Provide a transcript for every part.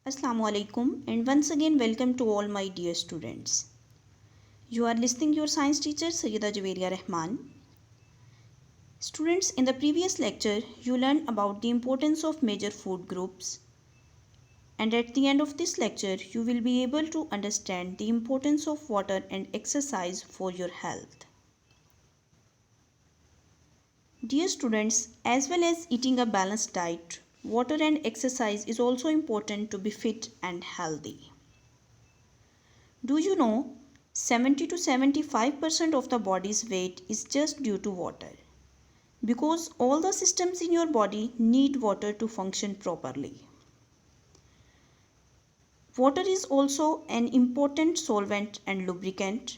Assalamu alaikum and once again welcome to all my dear students. You are listening your science teacher Sayyida Javeria Rahman. Students, in the previous lecture you learned about the importance of major food groups, and at the end of this lecture you will be able to understand the importance of water and exercise for your health. Dear students, as well as eating a balanced diet, water and exercise is also important to be fit and healthy. Do you know 70 to 75% of the body's weight is just due to water? Because all the systems in your body need water to function properly. Water is also an important solvent and lubricant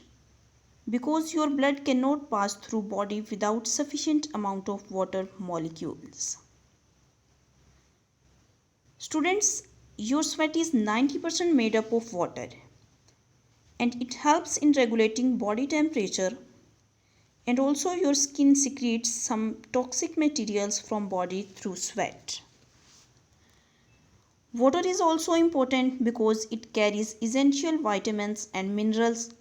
because your blood cannot pass through body without sufficient amount of water molecules. Students, your sweat is 90% made up of water, and it helps in regulating body temperature, and also your skin secretes some toxic materials from body through sweat. Water is also important because it carries essential vitamins and minerals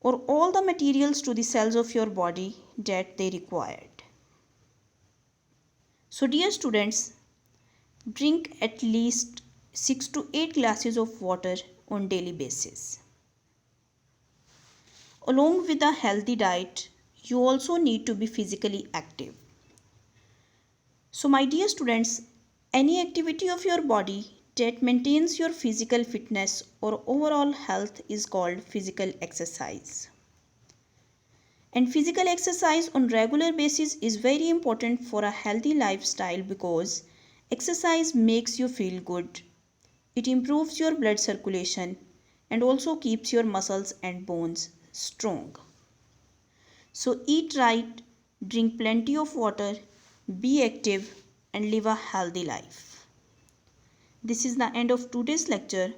or all the materials to the cells of your body that they required. So dear students, drink at least 6 to 8 glasses of water on daily basis. Along with a healthy diet, you also need to be physically active. So my dear students, any activity of your body that maintains your physical fitness or overall health is called physical exercise. And physical exercise on regular basis is very important for a healthy lifestyle because exercise makes you feel good. It improves your blood circulation and also keeps your muscles and bones strong. So eat right, drink plenty of water, be active and live a healthy life. This is the end of today's lecture.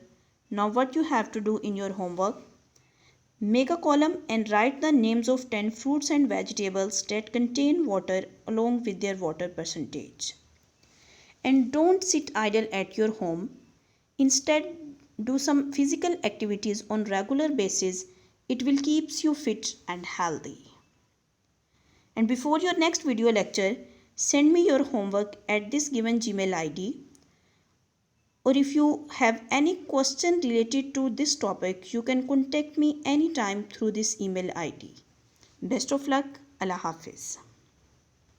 Now what you have to do in your homework? Make a column and write the names of 10 fruits and vegetables that contain water along with their water percentage. And don't sit idle at your home. Instead, do some physical activities on regular basis. It will keep you fit and healthy. And before your next video lecture, send me your homework at this given Gmail ID. Or if you have any question related to this topic, you can contact me anytime through this email ID. Best of luck. Allah Hafiz.